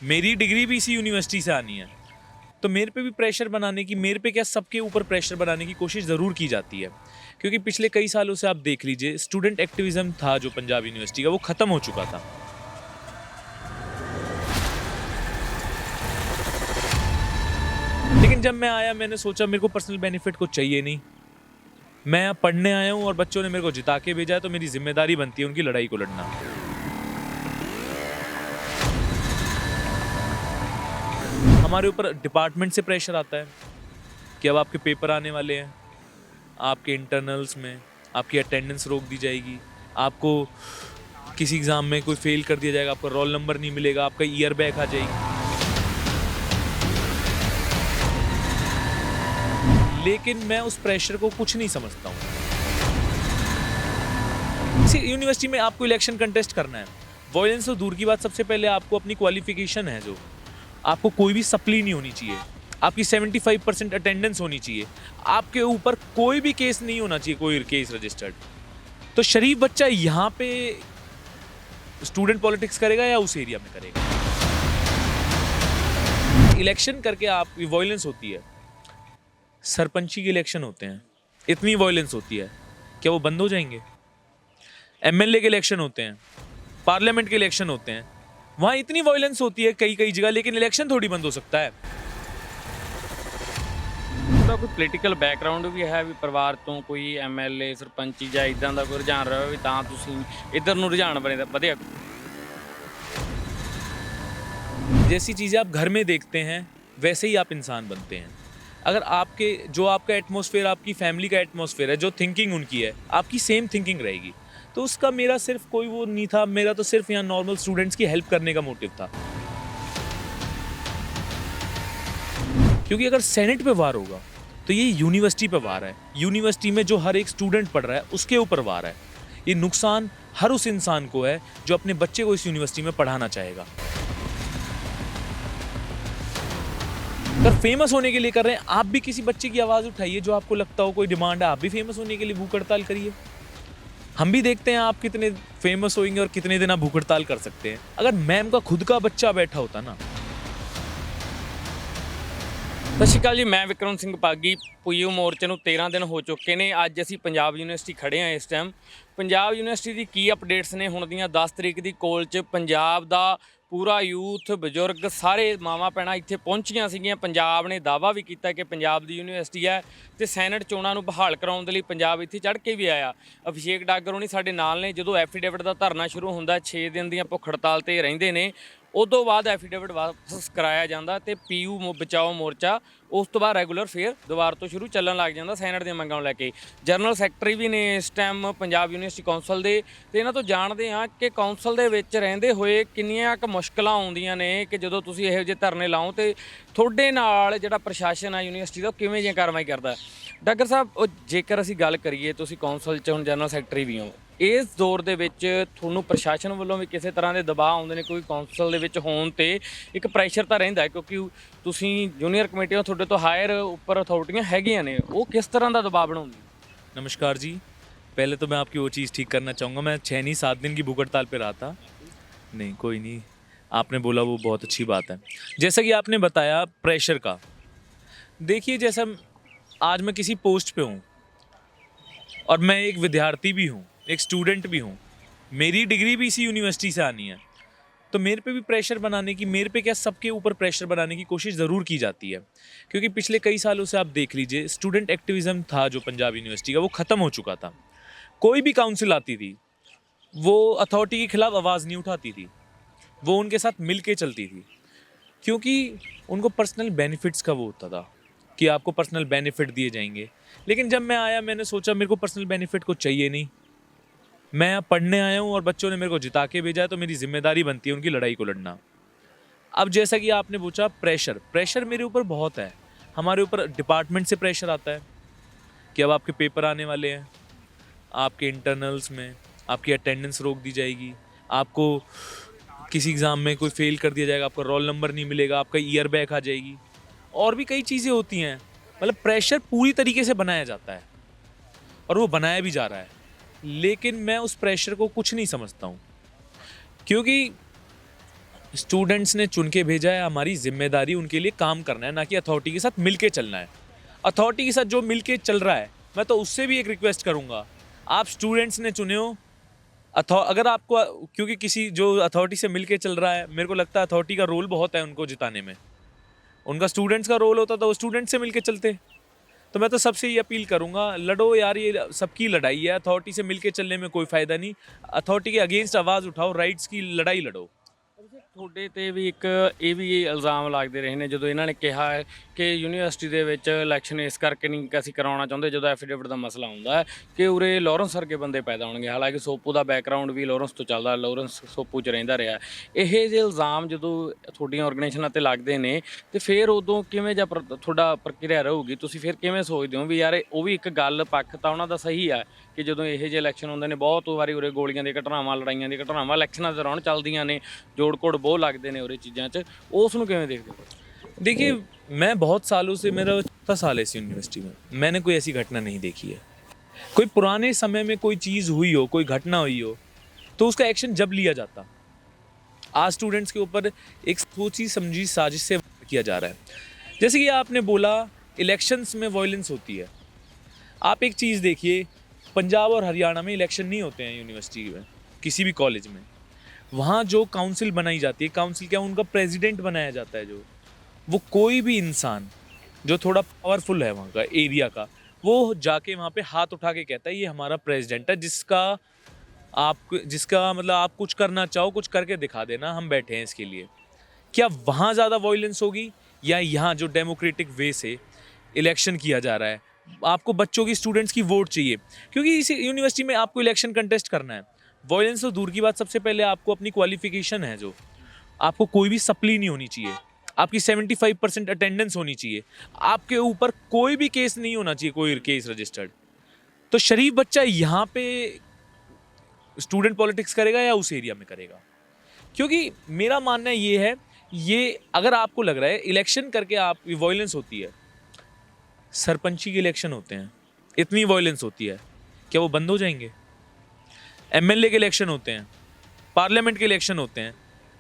मेरी डिग्री भी इसी यूनिवर्सिटी से आनी है, तो मेरे पे भी प्रेशर बनाने की, मेरे पे क्या सबके ऊपर प्रेशर बनाने की कोशिश ज़रूर की जाती है। क्योंकि पिछले कई सालों से आप देख लीजिए, स्टूडेंट एक्टिविज़्म था जो पंजाब यूनिवर्सिटी का, वो ख़त्म हो चुका था। लेकिन जब मैं आया, मैंने सोचा मेरे को पर्सनल बेनिफिट कुछ चाहिए नहीं। मैं यहाँ पढ़ने आया हूँ और बच्चों ने मेरे को जिता के भेजा है, तो मेरी ज़िम्मेदारी बनती है उनकी लड़ाई को लड़ना। हमारे ऊपर डिपार्टमेंट से प्रेशर आता है कि अब आपके पेपर आने वाले हैं, आपके इंटरनल्स में आपकी अटेंडेंस रोक दी जाएगी, आपको किसी एग्ज़ाम में कोई फेल कर दिया जाएगा, आपका रोल नंबर नहीं मिलेगा, आपका ईयर बैक आ जाएगी। लेकिन मैं उस प्रेशर को कुछ नहीं समझता हूँ। इसी यूनिवर्सिटी में आपको इलेक्शन कंटेस्ट करना है, वॉयलेंस तो दूर की बात, सबसे पहले आपको अपनी क्वालिफिकेशन है, जो आपको कोई भी सप्ली नहीं होनी चाहिए, आपकी 75% अटेंडेंस होनी चाहिए, आपके ऊपर कोई भी केस नहीं होना चाहिए, कोई केस रजिस्टर्ड। तो शरीफ बच्चा यहाँ पे स्टूडेंट पॉलिटिक्स करेगा या उस एरिया में करेगा? इलेक्शन करके आपकी वॉयलेंस होती है, सरपंची के इलेक्शन होते हैं, इतनी वॉयलेंस होती है, क्या वो बंद हो जाएंगे? एमएलए के इलेक्शन होते हैं, पार्लियामेंट के इलेक्शन होते हैं, वहां इतनी वॉयलेंस होती है कई कई जगह, लेकिन इलेक्शन थोड़ी बंद हो सकता है। ਉਹਦਾ ਕੋਈ ਪੋਲੀਟੀਕਲ ਬੈਕਗ੍ਰਾਉਂਡ ਵੀ ਹੈ ਵੀ ਪਰਿਵਾਰ ਤੋਂ ਕੋਈ ਐਮਐਲਏ ਸਰਪੰਚੀ ਜਾਂ ਇਦਾਂ ਦਾ ਕੋਈ ਰੁਝਾਨ ਰਿਹਾ ਵੀ ਤਾਂ ਤੁਸੀਂ ਇੱਧਰ ਨੂੰ ਰੁਝਾਨ ਬਣੇ ਦਾ ਵਧਿਆ। जैसी चीज़ें आप घर में देखते हैं, वैसे ही आप इंसान बनते हैं। अगर आपके जो आपका एटमॉस्फेयर, आपकी फैमिली का एटमॉस्फेयर है, जो थिंकिंग उनकी है, आपकी सेम थिंकिंग रहेगी। तो उसका मेरा सिर्फ कोई वो नहीं था, मेरा तो सिर्फ यहाँ नॉर्मल स्टूडेंट्स की हेल्प करने का मोटिव था। क्योंकि अगर सेनेट पे वार होगा, तो ये यूनिवर्सिटी पे वार है। यूनिवर्सिटी में जो हर एक स्टूडेंट पढ़ रहा है, उसके ऊपर वार है। ये नुकसान हर उस इंसान को है जो अपने बच्चे को इस यूनिवर्सिटी में पढ़ाना चाहेगा। अगर फेमस होने के लिए कर रहे हैं, आप भी किसी बच्चे की आवाज़ उठाइए जो आपको लगता हो कोई डिमांड है, आप भी फेमस होने के लिए भूख हड़ताल करिए। हम भी देखते हैं आप कितने फेमस होंगे और कितने दिन आप भूख हड़ताल कर सकते हैं। अगर मैम का खुद का बच्चा बैठा होता ना। ਸਤਿ ਸ਼੍ਰੀ ਅਕਾਲ ਜੀ, ਮੈਂ ਵਿਕਰਮ ਸਿੰਘ ਪਾਗੀ। ਪੀਯੂ ਮੋਰਚੇ ਨੂੰ 13 ਦਿਨ ਹੋ ਚੁੱਕੇ ਨੇ। ਅੱਜ ਅਸੀਂ ਪੰਜਾਬ ਯੂਨੀਵਰਸਿਟੀ ਖੜ੍ਹੇ ਹਾਂ। ਇਸ ਟਾਈਮ ਪੰਜਾਬ ਯੂਨੀਵਰਸਿਟੀ ਦੀ ਕੀ ਅਪਡੇਟਸ ਨੇ ਹੁਣ ਦੀਆਂ 10 ਤਰੀਕ ਦੀ ਕੋਲ 'ਚ ਪੰਜਾਬ ਦਾ ਪੂਰਾ ਯੂਥ, ਬਜ਼ੁਰਗ, ਸਾਰੇ ਮਾਵਾਂ ਭੈਣਾਂ ਇੱਥੇ ਪਹੁੰਚੀਆਂ ਸੀਗੀਆਂ। ਪੰਜਾਬ ਨੇ ਦਾਅਵਾ ਵੀ ਕੀਤਾ ਕਿ ਪੰਜਾਬ ਦੀ ਯੂਨੀਵਰਸਿਟੀ ਹੈ ਅਤੇ ਸੈਨੇਟ ਚੋਣਾਂ ਨੂੰ ਬਹਾਲ ਕਰਾਉਣ ਦੇ ਲਈ ਪੰਜਾਬ ਇੱਥੇ ਚੜ੍ਹ ਕੇ ਵੀ ਆਇਆ। ਅਭਿਸ਼ੇਕ ਡਾਗਰ ਹੋਣੀ ਸਾਡੇ ਨਾਲ ਨੇ। ਜਦੋਂ ਐਫੀਡੇਵਿਟ ਦਾ ਧਰਨਾ ਸ਼ੁਰੂ ਹੁੰਦਾ, 6 ਦਿਨ ਦੀਆਂ ਭੁੱਖ ਹੜਤਾਲ 'ਤੇ ਰਹਿੰਦੇ ਨੇ। ਉਦੋਂ ਬਾਅਦ ਐਫੀਡੇਵਿਟ ਵਾਪਸ ਕਰਾਇਆ ਜਾਂਦਾ ਅਤੇ ਪੀਯੂ ਬਚਾਓ ਮੋਰਚਾ ਉਸ ਤੋਂ ਬਾਅਦ ਰੈਗੂਲਰ ਫੇਰ ਦੁਬਾਰਾ ਤੋਂ ਸ਼ੁਰੂ ਚੱਲਣ ਲੱਗ ਜਾਂਦਾ ਸੈਨੇਟ ਦੀਆਂ ਮੰਗਾਂ ਨੂੰ ਲੈ ਕੇ। ਜਨਰਲ ਸੈਕਟਰੀ ਵੀ ਨੇ ਇਸ ਟਾਈਮ ਪੰਜਾਬ ਯੂਨੀਵਰਸਿਟੀ ਕੌਂਸਲ ਦੇ, ਅਤੇ ਇਹਨਾਂ ਤੋਂ ਜਾਣਦੇ ਹਾਂ ਕਿ ਕੌਂਸਲ ਦੇ ਵਿੱਚ ਰਹਿੰਦੇ ਹੋਏ ਕਿੰਨੀਆਂ ਕੁ ਮੁਸ਼ਕਲਾਂ ਆਉਂਦੀਆਂ ਨੇ ਕਿ ਜਦੋਂ ਤੁਸੀਂ ਇਹੋ ਜਿਹੇ ਧਰਨੇ ਲਾਓ ਅਤੇ ਤੁਹਾਡੇ ਨਾਲ ਜਿਹੜਾ ਪ੍ਰਸ਼ਾਸਨ ਆ ਯੂਨੀਵਰਸਿਟੀ ਦਾ ਉਹ ਕਿਵੇਂ ਜਿਹੀਆਂ ਕਾਰਵਾਈ ਕਰਦਾ। ਡਾਕਟਰ ਸਾਹਿਬ, ਉਹ ਜੇਕਰ ਅਸੀਂ ਗੱਲ ਕਰੀਏ, ਤੁਸੀਂ ਕੌਂਸਲ 'ਚ ਹੁਣ ਜਨਰਲ ਸੈਕਟਰੀ ਵੀ ਹੋ, ਇਸ ਦੌਰ ਦੇ ਵਿੱਚ ਤੁਹਾਨੂੰ ਪ੍ਰਸ਼ਾਸਨ ਵੱਲੋਂ ਵੀ ਕਿਸੇ ਤਰ੍ਹਾਂ ਦੇ ਦਬਾਅ ਆਉਂਦੇ ਨੇ? ਕੋਈ ਕੌਂਸਲ ਦੇ ਵਿੱਚ ਹੋਣ 'ਤੇ ਇੱਕ ਪ੍ਰੈਸ਼ਰ ਤਾਂ ਰਹਿੰਦਾ ਹੈ, ਕਿਉਂਕਿ ਤੁਸੀਂ ਜੂਨੀਅਰ ਕਮੇਟੀਆਂ ਤੁਹਾਡੇ ਤੋਂ ਹਾਇਰ ਉੱਪਰ ਅਥਾਰਟੀਆਂ ਹੈਗੀਆਂ ਨੇ, ਉਹ ਕਿਸ ਤਰ੍ਹਾਂ ਦਾ ਦਬਾਅ ਬਣਾਉਂਦੀ? नमस्कार जी, पहले तो मैं आपकी वो चीज़ ठीक करना चाहूँगा। मैं 6 नहीं 7 दिन की भूख हड़ताल पे रहा था। नहीं, कोई नहीं, आपने बोला वो बहुत अच्छी बात है। जैसा कि आपने बताया प्रेशर का, देखिए जैसा आज मैं किसी पोस्ट पे हूँ और मैं एक विद्यार्थी भी हूँ, एक स्टूडेंट भी हूँ, मेरी डिग्री भी इसी यूनिवर्सिटी से आनी है, तो मेरे पे भी प्रेशर बनाने की, मेरे पे क्या सबके ऊपर प्रेशर बनाने की कोशिश ज़रूर की जाती है। क्योंकि पिछले कई सालों से आप देख लीजिए, स्टूडेंट एक्टिविज़्म था जो पंजाब यूनिवर्सिटी का, वो ख़त्म हो चुका था। कोई भी काउंसिल आती थी, वो अथॉरिटी के खिलाफ आवाज़ नहीं उठाती थी, वो उनके साथ मिल के चलती थी। क्योंकि उनको पर्सनल बेनिफिट्स का वो होता था कि आपको पर्सनल बेनिफिट दिए जाएंगे। लेकिन जब मैं आया, मैंने सोचा मेरे को पर्सनल बेनिफिट कुछ चाहिए नहीं। मैं यहाँ पढ़ने आया हूँ और बच्चों ने मेरे को जिता के भेजा है, तो मेरी ज़िम्मेदारी बनती है उनकी लड़ाई को लड़ना। अब जैसा कि आपने पूछा, प्रेशर मेरे ऊपर बहुत है। हमारे ऊपर डिपार्टमेंट से प्रेशर आता है कि अब आपके पेपर आने वाले हैं, आपके इंटरनल्स में आपकी अटेंडेंस रोक दी जाएगी, आपको किसी एग्ज़ाम में कोई फेल कर दिया जाएगा, आपका रोल नंबर नहीं मिलेगा, आपका ईयर बैक आ जाएगी, और भी कई चीज़ें होती हैं। मतलब प्रेशर पूरी तरीके से बनाया जाता है और वो बनाया भी जा रहा है। लेकिन मैं उस प्रेशर को कुछ नहीं समझता हूँ, क्योंकि स्टूडेंट्स ने चुन के भेजा है, हमारी जिम्मेदारी उनके लिए काम करना है, ना कि अथॉरिटी के साथ मिलके चलना है। अथॉरिटी के साथ जो मिलके चल रहा है, मैं तो उससे भी एक रिक्वेस्ट करूँगा, आप स्टूडेंट्स ने चुने हो अगर आपको, क्योंकि किसी जो अथॉरिटी से मिलके चल रहा है, मेरे को लगता है अथॉरिटी का रोल बहुत है उनको जिताने में। उनका स्टूडेंट्स का रोल होता तो वो स्टूडेंट से मिलके चलते। तो मैं तो सबसे ये अपील करूंगा, लड़ो यार, ये सबकी लड़ाई है, अथॉरिटी से मिलके चलने में कोई फायदा नहीं। अथॉरिटी के अगेंस्ट आवाज़ उठाओ, ਰਾਈਟਸ की लड़ाई लड़ो। ਤੁਹਾਡੇ ਤੇ ਵੀ ਇੱਕ ਇਹ ਵੀ ਇਲਜ਼ਾਮ ਲੱਗਦੇ ਰਹੇ ਨੇ ਜਦੋਂ ਇਹਨਾਂ ਨੇ ਕਿਹਾ ਹੈ ਕਿ ਯੂਨੀਵਰਸਿਟੀ ਦੇ ਵਿੱਚ ਇਲੈਕਸ਼ਨ ਇਸ ਕਰਕੇ ਨਹੀਂ ਅਸੀਂ ਕਰਾਉਣਾ ਚਾਹੁੰਦੇ, ਜਦੋਂ ਐਫੀਡੇਵਿਟ ਦਾ ਮਸਲਾ ਹੁੰਦਾ ਹੈ ਕਿ ਉਰੇ ਲਾਰੈਂਸ ਵਰਗੇ ਬੰਦੇ ਪੈਦਾ ਹੋਣਗੇ। ਹਾਲਾਂਕਿ ਸੋਪੂ ਦਾ ਬੈਕਗ੍ਰਾਉਂਡ ਵੀ ਲਾਰੈਂਸ ਤੋਂ ਚੱਲਦਾ, ਲਾਰੈਂਸ ਸੋਪੂ 'ਚ ਰਹਿੰਦਾ ਰਿਹਾ। ਇਹ ਜਿਹੇ ਇਲਜ਼ਾਮ ਜਦੋਂ ਤੁਹਾਡੀਆਂ ਆਰਗੇਨਾਈਜੇਸ਼ਨਾਂ ਤੇ ਲੱਗਦੇ ਨੇ ਤੇ ਫਿਰ ਉਦੋਂ ਕਿਵੇਂ ਜਾਂ ਤੁਹਾਡਾ ਪ੍ਰਕਿਰਿਆ ਰਹੂਗੀ? ਤੁਸੀਂ ਫਿਰ ਕਿਵੇਂ ਸੋਚਦੇ ਹੋ ਵੀ ਯਾਰ ਉਹ ਵੀ ਇੱਕ ਗੱਲ ਪੱਖ ਤਾਂ ਉਹਨਾਂ ਦਾ ਸਹੀ ਆ ਕਿ ਜਦੋਂ ਇਹੋ ਜਿਹੇ ਇਲੈਕਸ਼ਨ ਹੁੰਦੇ ਨੇ, ਬਹੁਤ ਵਾਰੀ ਉਰੇ ਗੋਲੀਆਂ ਦੀਆਂ ਘਟਨਾਵਾਂ, ਲੜਾਈਆਂ ਦੀਆਂ ਘਟਨਾਵਾਂ ਇਲੈਕਸ਼ਨਾਂ ਦੇ ਦੌਰਾਨ ਚੱਲਦੀਆਂ ਨੇ, ਜੋੜ ਕੋੜ ਬਹੁਤ ਲੱਗਦੇ ਨੇ ਉਰੇ ਚੀਜ਼ਾਂ 'ਚ, ਉਸ ਨੂੰ ਕਿਵੇਂ ਦੇਖਦੇ ਹੋ? देखिए, मैं बहुत सालों से, मेरा 4 साल है इस यूनिवर्सिटी में, मैंने कोई ऐसी घटना नहीं देखी है। कोई पुराने समय में कोई चीज़ हुई हो, कोई घटना हुई हो, तो उसका एक्शन जब लिया जाता। आज स्टूडेंट्स के ऊपर एक सोची समझी साजिश से किया जा रहा है। जैसे कि आपने बोला, इलेक्शंस में वॉयलेंस होती है। आप एक चीज़ देखिए, पंजाब और हरियाणा में इलेक्शन नहीं होते हैं यूनिवर्सिटी में, किसी भी कॉलेज में। वहाँ जो काउंसिल बनाई जाती है, काउंसिल क्या, उनका प्रेसिडेंट बनाया जाता है, जो वो कोई भी इंसान जो थोड़ा पावरफुल है वहाँ का एरिया का, वो जाके वहाँ पे हाथ उठा के कहता है ये हमारा प्रेसिडेंट है, जिसका मतलब आप कुछ करना चाहो, कुछ करके दिखा देना, हम बैठे हैं इसके लिए। क्या वहाँ ज़्यादा वॉयलेंस होगी या यहाँ जो डेमोक्रेटिक वे से इलेक्शन किया जा रहा है? आपको बच्चों की, स्टूडेंट्स की वोट चाहिए, क्योंकि इस यूनिवर्सिटी में आपको इलेक्शन कंटेस्ट करना है। वॉयलेंस तो दूर की बात, सबसे पहले आपको अपनी क्वालिफिकेशन है, जो आपको कोई भी सप्ली नहीं होनी चाहिए, आपकी 75% अटेंडेंस होनी चाहिए, आपके ऊपर कोई भी केस नहीं होना चाहिए, कोई केस रजिस्टर्ड। तो शरीफ बच्चा यहाँ पे स्टूडेंट पॉलिटिक्स करेगा या उस एरिया में करेगा? क्योंकि मेरा मानना ये है, ये अगर आपको लग रहा है इलेक्शन करके आप वॉयलेंस होती है, सरपंची के इलेक्शन होते हैं, इतनी वॉयलेंस होती है, क्या वो बंद हो जाएंगे? एमएलए के इलेक्शन होते हैं, पार्लियामेंट के इलेक्शन होते हैं,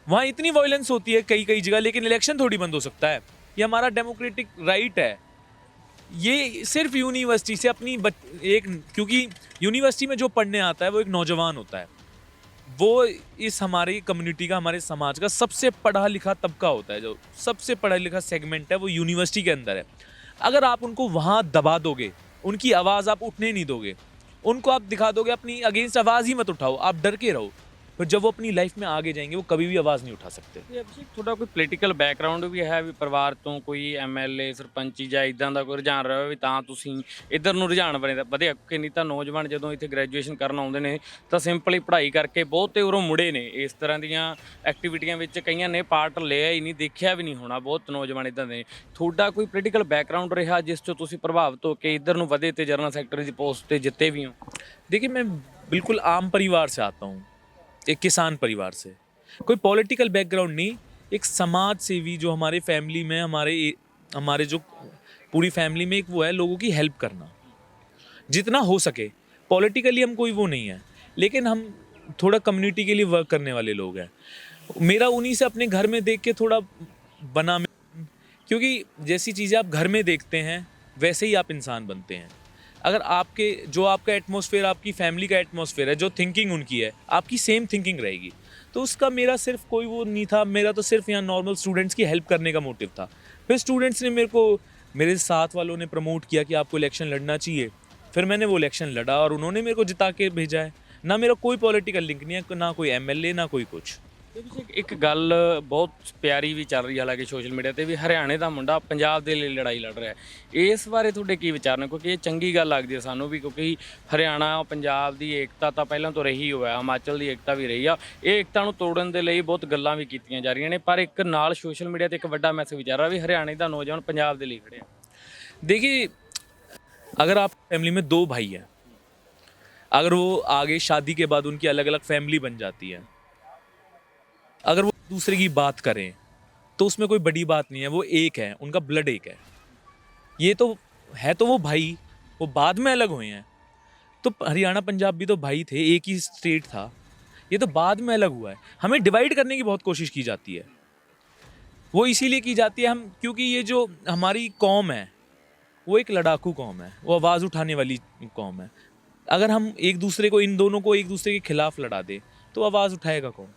वहाँ इतनी वॉयलेंस होती है कई कई जगह, लेकिन इलेक्शन थोड़ी बंद हो सकता है। ये हमारा डेमोक्रेटिक राइट है। ये सिर्फ यूनिवर्सिटी से अपनी क्योंकि यूनिवर्सिटी में जो पढ़ने आता है वो एक नौजवान होता है, वो इस हमारी कम्युनिटी का, हमारे समाज का सबसे पढ़ा लिखा तबका होता है, जो सबसे पढ़ा लिखा सेगमेंट है वो यूनिवर्सिटी के अंदर है। अगर आप उनको वहाँ दबा दोगे, उनकी आवाज़ आप उठने नहीं दोगे, उनको आप दिखा दोगे अपनी अगेंस्ट आवाज़ ही मत उठाओ, आप डर के रहो, फिर जब वो अपनी लाइफ में आगे जाएंगे वो कभी भी आवाज़ नहीं उठा सकते। ਤੇ ਅਭਿਸ਼ੇਕ, ਤੁਹਾਡਾ ਕੋਈ ਪੋਲੀਟੀਕਲ ਬੈਕਗ੍ਰਾਉਂਡ ਵੀ ਹੈ ਵੀ ਪਰਿਵਾਰ ਤੋਂ ਕੋਈ ਐਮਐਲਏ, ਸਰਪੰਚੀ ਜਾਂ ਇਦਾਂ ਦਾ ਕੋਈ ਰੁਝਾਨ ਰਿਹਾ ਵੀ ਤਾਂ ਤੁਸੀਂ ਇੱਧਰ ਨੂੰ ਰੁਝਾਨ ਵਧਿਆ? ਕਿ ਨਹੀਂ ਤਾਂ ਨੌਜਵਾਨ ਜਦੋਂ ਇੱਥੇ ਗ੍ਰੈਜੂਏਸ਼ਨ ਕਰਨ ਆਉਂਦੇ ਨੇ ਤਾਂ ਸਿੰਪਲੀ ਪੜ੍ਹਾਈ ਕਰਕੇ ਬਹੁਤੇ ਉਰੋਂ ਮੁੜੇ ਨੇ, ਇਸ ਤਰ੍ਹਾਂ ਦੀਆਂ ਐਕਟੀਵਿਟੀਆਂ ਵਿੱਚ ਕਈਆਂ ਨੇ ਪਾਰਟ ਲਿਆ ਹੀ ਨਹੀਂ, ਦੇਖਿਆ ਵੀ ਨਹੀਂ ਹੋਣਾ, ਬਹੁਤ ਨੌਜਵਾਨ ਇੱਦਾਂ ਦੇ। ਤੁਹਾਡਾ ਕੋਈ ਪੋਲੀਟੀਕਲ ਬੈਕਗ੍ਰਾਉਂਡ ਰਿਹਾ ਜਿਸ 'ਚੋਂ ਤੁਸੀਂ ਪ੍ਰਭਾਵਿਤ ਹੋ ਕੇ ਇੱਧਰ ਨੂੰ ਵਧੇ ਤੇ ਜਨਰਲ ਸੈਕਟਰੀ ਦੀ ਪੋਸਟ ਤੇ ਜਿੱਤੇ ਵੀ ਹੋ? देखिए, मैं बिल्कुल आम परिवार से आता हूँ, एक किसान परिवार से, कोई पॉलिटिकल बैकग्राउंड नहीं, एक समाज सेवी जो हमारे फैमिली में, हमारे जो पूरी फैमिली में एक वो है, लोगों की हेल्प करना जितना हो सके। पॉलिटिकली हम कोई वो नहीं है, लेकिन हम थोड़ा कम्युनिटी के लिए वर्क करने वाले लोग हैं। मेरा उन्हीं से अपने घर में देख के थोड़ा बना, क्योंकि जैसी चीज़ें आप घर में देखते हैं वैसे ही आप इंसान बनते हैं। अगर आपका एटमॉस्फेयर, आपकी फैमिली का एटमॉस्फेयर है, जो थिंकिंग उनकी है, आपकी सेम थिंकिंग रहेगी, तो उसका मेरा सिर्फ कोई वो नहीं था। मेरा तो सिर्फ यहाँ नॉर्मल स्टूडेंट्स की हेल्प करने का मोटिव था। फिर स्टूडेंट्स ने मेरे साथ वालों ने प्रमोट किया कि आपको इलेक्शन लड़ना चाहिए, फिर मैंने वो इलेक्शन लड़ा और उन्होंने मेरे को जिता के भेजा है। ना मेरा कोई पॉलिटिकल लिंक नहीं है, ना कोई एमएलए, ना कोई कुछ। ਇੱਕ ਗੱਲ ਬਹੁਤ ਪਿਆਰੀ ਵੀ ਚੱਲ ਰਹੀ ਹੈ ਹਾਲਾਂਕਿ ਸੋਸ਼ਲ ਮੀਡੀਆ ਤੇ, ਵੀ ਹਰਿਆਣੇ ਦਾ ਮੁੰਡਾ ਪੰਜਾਬ ਦੇ ਲਈ ਲੜਾਈ ਲੜ ਰਿਹਾ ਹੈ। ਇਸ ਬਾਰੇ ਤੁਹਾਡੇ ਕੀ ਵਿਚਾਰ ਨੇ? ਕਿਉਂਕਿ ਇਹ ਚੰਗੀ ਗੱਲ ਲੱਗਦੀ ਹੈ ਸਾਨੂੰ ਵੀ, ਕਿਉਂਕਿ ਹਰਿਆਣਾ ਪੰਜਾਬ ਦੀ ਏਕਤਾ ਤਾਂ ਪਹਿਲਾਂ ਤੋਂ ਰਹੀ ਹੋਇਆ, ਹਿਮਾਚਲ ਦੀ ਏਕਤਾ ਵੀ ਰਹੀ ਆ। ਇਹ ਏਕਤਾ ਨੂੰ ਤੋੜਨ ਦੇ ਲਈ ਬਹੁਤ ਗੱਲਾਂ ਵੀ ਕੀਤੀਆਂ ਜਾ ਰਹੀਆਂ ਨੇ, ਪਰ ਇੱਕ ਨਾਲ ਸੋਸ਼ਲ ਮੀਡੀਆ ਤੇ ਇੱਕ ਵੱਡਾ ਮੈਸੇਜ ਵਿਚਾਰ ਰਿਹਾ ਵੀ ਹਰਿਆਣੇ ਦਾ ਨੌਜਵਾਨ ਪੰਜਾਬ ਦੇ ਲਈ ਖੜਿਆ। देखिए, अगर आप फैमिली में 2 भाई हैं, अगर वो आगे शादी के बाद उनकी अलग अलग फैमिली बन जाती है, अगर वो दूसरे की बात करें तो उसमें कोई बड़ी बात नहीं है, वो एक है, उनका ब्लड एक है। ये तो है, तो वो भाई, वो बाद में अलग हुए हैं। तो हरियाणा पंजाब भी तो भाई थे, एक ही स्टेट था, ये तो बाद में अलग हुआ है। हमें डिवाइड करने की बहुत कोशिश की जाती है। वो इसीलिए की जाती है हम, क्योंकि ये जो हमारी कौम है वो एक लड़ाकू कौम है, वो आवाज़ उठाने वाली कौम है। अगर हम एक दूसरे को, इन दोनों को एक दूसरे के खिलाफ लड़ा दें तो आवाज़ उठाएगा कौन?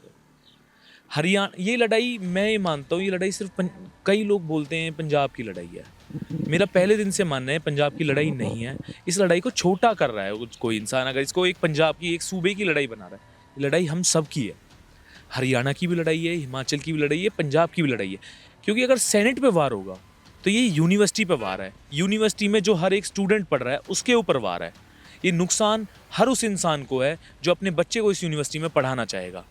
हरियाणा, ये लड़ाई मैं ये मानता हूँ, ये लड़ाई सिर्फ कई लोग बोलते हैं पंजाब की लड़ाई है। मेरा पहले दिन से मानना है पंजाब की लड़ाई नहीं है। इस लड़ाई को छोटा कर रहा है कोई इंसान, अगर इसको एक पंजाब की, एक सूबे की लड़ाई बना रहा है। ये लड़ाई हम सब की है, हरियाणा की भी लड़ाई है, हिमाचल की भी लड़ाई है, पंजाब की भी लड़ाई है। क्योंकि अगर सेनेट पे वार होगा तो ये यूनिवर्सिटी पे वार है, यूनिवर्सिटी में जो हर एक स्टूडेंट पढ़ रहा है उसके ऊपर वार है। ये नुकसान हर उस इंसान को है जो अपने बच्चे को इस यूनिवर्सिटी में पढ़ाना चाहेगा।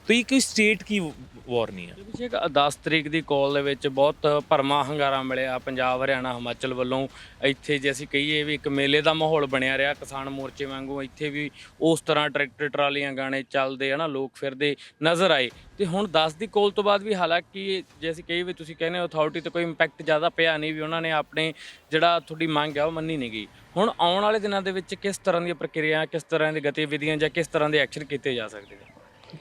तो ये कोई स्टेट की वॉर नहीं है। ਅਭਿਸ਼ੇਕ 10 ਤਰੀਕ ਦੀ ਕਾਲ ਦੇ ਵਿੱਚ ਬਹੁਤ ਭਰਮਾ ਹੰਗਾਰਾ ਮਿਲਿਆ ਪੰਜਾਬ, ਹਰਿਆਣਾ, ਹਿਮਾਚਲ ਵੱਲੋਂ। ਇੱਥੇ ਜੇ ਅਸੀਂ ਕਹੀਏ ਵੀ ਇੱਕ ਮੇਲੇ ਦਾ ਮਾਹੌਲ ਬਣਿਆ ਰਿਹਾ ਕਿਸਾਨ ਮੋਰਚੇ ਵਾਂਗੂ, ਇੱਥੇ ਵੀ ਉਸ ਤਰ੍ਹਾਂ ਟਰੈਕਟਰ ਟਰਾਲੀਆਂ ਗਾਣੇ ਚੱਲਦੇ ਹੈ ਨਾ, ਲੋਕ ਫਿਰਦੇ ਨਜ਼ਰ ਆਏ। ਤੇ ਹੁਣ 10 ਦੀ ਕਾਲ ਤੋਂ ਬਾਅਦ ਵੀ ਹਾਲਾਂਕਿ ਜੇ ਅਸੀਂ ਕਹੀਏ ਵੀ ਤੁਸੀਂ ਕਹਿੰਦੇ ਹੋ ਅਥਾਰਟੀ ਤੇ ਕੋਈ ਇੰਪੈਕਟ ਜ਼ਿਆਦਾ ਪਿਆ ਨਹੀਂ, ਵੀ ਉਹਨਾਂ ਨੇ ਆਪਣੇ ਜਿਹੜਾ ਤੁਹਾਡੀ ਮੰਗ ਆ ਉਹ ਮੰਨੀ ਨਹੀਂ ਗਈ। ਹੁਣ ਆਉਣ ਵਾਲੇ ਦਿਨਾਂ ਦੇ ਵਿੱਚ ਕਿਸ ਤਰ੍ਹਾਂ ਦੀਆਂ ਪ੍ਰਕਿਰਿਆ, ਕਿਸ ਤਰ੍ਹਾਂ ਦੀ ਗਤੀਵਿਧੀਆਂ ਜਾਂ ਕਿਸ ਤਰ੍ਹਾਂ ਦੇ ਐਕਸ਼ਨ ਕੀਤੇ ਜਾ ਸਕਦੇ ਨੇ?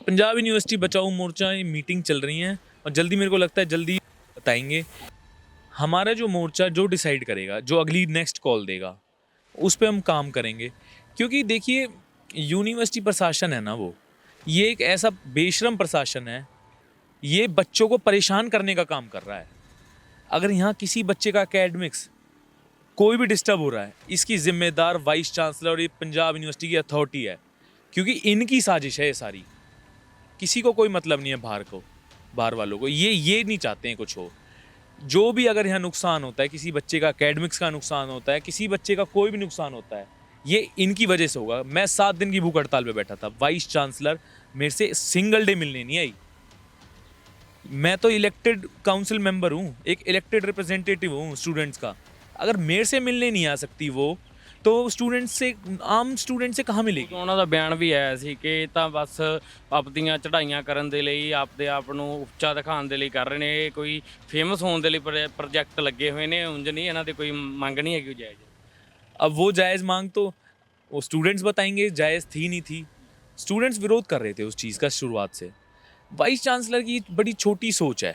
पंजाब यूनिवर्सिटी बचाओ मोर्चा ये मीटिंग चल रही है और जल्दी, मेरे को लगता है जल्दी बताएंगे। हमारा जो मोर्चा जो डिसाइड करेगा, जो अगली नेक्स्ट कॉल देगा, उस पर हम काम करेंगे। क्योंकि देखिए यूनिवर्सिटी प्रशासन है ना, वो ये एक ऐसा बेशरम प्रशासन है, ये बच्चों को परेशान करने का काम कर रहा है। अगर यहाँ किसी बच्चे का एकेडमिक्स कोई भी डिस्टर्ब हो रहा है, इसकी जिम्मेदार वाइस चांसलर और ये पंजाब यूनिवर्सिटी की अथॉरिटी है। क्योंकि इनकी साजिश है ये सारी, किसी को कोई मतलब नहीं है बाहर वालों को, ये नहीं चाहते हैं कुछ हो। जो भी अगर यहाँ नुकसान होता है, किसी बच्चे का एकेडमिक्स का नुकसान होता है, किसी बच्चे का कोई भी नुकसान होता है, ये इनकी वजह से होगा। मैं 7 दिन की भूख हड़ताल पे बैठा था, वाइस चांसलर मेरे से सिंगल डे मिलने नहीं आई। मैं तो इलेक्टेड काउंसिल मेंबर हूँ, एक इलेक्टेड रिप्रेजेंटेटिव हूँ स्टूडेंट्स का। अगर मेरे से मिलने नहीं आ सकती वो, तो स्टूडेंट से, आम स्टूडेंट से कहाँ मिलेगी? ਉਹਨਾਂ ਦਾ ਬਿਆਨ ਵੀ ਆਇਆ ਸੀ ਕਿ ਇਹ ਤਾਂ ਬਸ ਆਪਦੀਆਂ ਚੜ੍ਹਾਈਆਂ ਕਰਨ ਦੇ ਲਈ, ਆਪਦੇ ਆਪ ਨੂੰ ਉੱਚਾ ਦਿਖਾਉਣ ਦੇ ਲਈ ਕਰ ਰਹੇ ਨੇ, ਇਹ ਕੋਈ ਫੇਮਸ ਹੋਣ ਦੇ ਲਈ ਪ੍ਰੋਜੈਕਟ ਲੱਗੇ ਹੋਏ ਨੇ, ਉਂਝ ਨਹੀਂ ਇਹਨਾਂ ਦੀ ਕੋਈ ਮੰਗ ਨਹੀਂ ਹੈਗੀ ਜਾਇਜ਼। अब वो जायज़ मांग तो वो स्टूडेंट्स बताएंगे जायज़ थी नहीं थी। स्टूडेंट्स विरोध कर रहे थे उस चीज़ का शुरुआत से। वाइस चांसलर की बड़ी छोटी सोच है,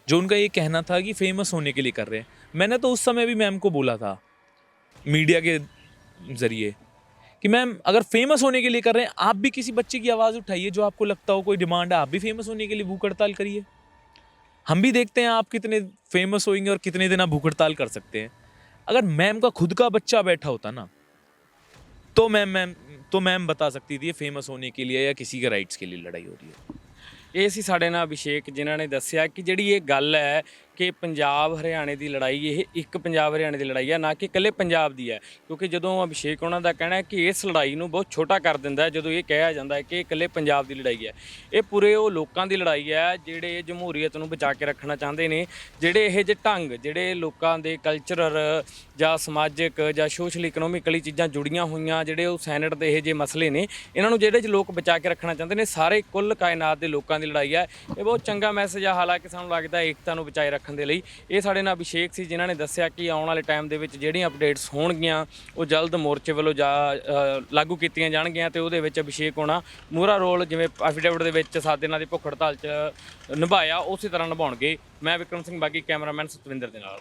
जो उनका ये कहना था कि फेमस होने के लिए कर रहे हैं। मैंने तो उस समय भी मैम को बोला था मीडिया के ज़रिए कि मैम अगर फेमस होने के लिए कर रहे हैं, आप भी किसी बच्चे की आवाज़ उठाइए जो आपको लगता हो कोई डिमांड है, आप भी फेमस होने के लिए भूख हड़ताल करिए। हम भी देखते हैं आप कितने फेमस होंगे और कितने दिन आप भूख हड़ताल कर सकते हैं। अगर मैम का खुद का बच्चा बैठा होता ना, तो मैम बता सकती थी ये फेमस होने के लिए या किसी के राइट्स के लिए लड़ाई हो रही है। ਇਹ ਸੀ ਸਾਡੇ ਨਾਲ ਅਭਿਸ਼ੇਕ, ਜਿਨ੍ਹਾਂ ਨੇ ਦੱਸਿਆ ਕਿ ਜਿਹੜੀ ਇਹ ਗੱਲ ਹੈ ਕਿ ਪੰਜਾਬ ਹਰਿਆਣੇ ਦੀ ਲੜਾਈ, ਇਹ ਇੱਕ ਪੰਜਾਬ ਹਰਿਆਣੇ ਦੀ ਲੜਾਈ ਹੈ, ਨਾ ਕਿ ਇਕੱਲੇ ਪੰਜਾਬ ਦੀ ਹੈ। ਕਿਉਂਕਿ ਜਦੋਂ ਅਭਿਸ਼ੇਕ ਉਹਨਾਂ ਦਾ ਕਹਿਣਾ ਹੈ ਕਿ ਇਸ ਲੜਾਈ ਨੂੰ ਬਹੁਤ ਛੋਟਾ ਕਰ ਦਿੰਦਾ ਹੈ ਜਦੋਂ ਇਹ ਕਿਹਾ ਜਾਂਦਾ ਹੈ ਕਿ ਇਹ ਇਕੱਲੇ ਪੰਜਾਬ ਦੀ ਲੜਾਈ ਹੈ। ਇਹ ਪੂਰੇ ਉਹ ਲੋਕਾਂ ਦੀ ਲੜਾਈ ਹੈ ਜਿਹੜੇ ਜਮਹੂਰੀਅਤ ਨੂੰ ਬਚਾ ਕੇ ਰੱਖਣਾ ਚਾਹੁੰਦੇ ਨੇ, ਜਿਹੜੇ ਇਹ ਜਿਹੇ ਢੰਗ, ਜਿਹੜੇ ਲੋਕਾਂ ਦੇ ਕਲਚਰਲ ਜਾਂ ਸਮਾਜਿਕ ਜਾਂ ਸੋਸ਼ਲ ਇਕਨੋਮਿਕਲੀ ਚੀਜ਼ਾਂ ਜੁੜੀਆਂ ਹੋਈਆਂ, ਜਿਹੜੇ ਉਹ ਸੈਨੇਟ ਦੇ ਇਹ ਜਿਹੇ ਮਸਲੇ ਨੇ, ਇਹਨਾਂ ਨੂੰ ਜਿਹੜੇ ਲੋਕ ਬਚਾ ਕੇ ਰੱਖਣਾ ਚਾਹੁੰਦੇ ਨੇ, ਸਾਰੇ ਕੁੱਲ ਕਾਇਨਾਤ ਦੇ ਲੋਕਾਂ ਦੀ ਲੜਾਈ ਹੈ। ਇਹ ਬਹੁਤ ਚੰਗਾ ਮੈਸੇਜ ਆ, ਹਾਲਾਂਕਿ ਸਾਨੂੰ ਲੱਗਦਾ ਏਕਤਾ ਨੂੰ ਬਚਾਏ ਰੱਖਣ ਦੇ ਲਈ। ਇਹ ਸਾਡੇ ਨਾਲ ਅਭਿਸ਼ੇਕ ਸੀ, ਜਿਨ੍ਹਾਂ ਨੇ ਦੱਸਿਆ ਕਿ ਆਉਣ ਵਾਲੇ ਟਾਈਮ ਦੇ ਵਿੱਚ ਜਿਹੜੀਆਂ ਅਪਡੇਟਸ ਹੋਣਗੀਆਂ ਉਹ ਜਲਦ ਮੋਰਚੇ ਵੱਲੋਂ ਲਾਗੂ ਕੀਤੀਆਂ ਜਾਣਗੀਆਂ, ਤੇ ਉਹਦੇ ਵਿੱਚ ਅਭਿਸ਼ੇਕ ਹੋਣਾ ਮੂਹਰਾ ਰੋਲ, ਜਿਵੇਂ ਐਫੀਡੇਵਿਟ ਦੇ ਵਿੱਚ 7 ਦਿਨਾਂ ਦੀ ਭੁੱਖ ਹੜਤਾਲ 'ਚ ਨਿਭਾਇਆ, ਉਸੇ ਤਰ੍ਹਾਂ ਨਿਭਾਉਣਗੇ। ਮੈਂ ਵਿਕਰਮ ਸਿੰਘ ਬਾਗੀ, ਕੈਮਰਾਮੈਨ ਸਤਵਿੰਦਰ ਦੇ ਨਾਲ।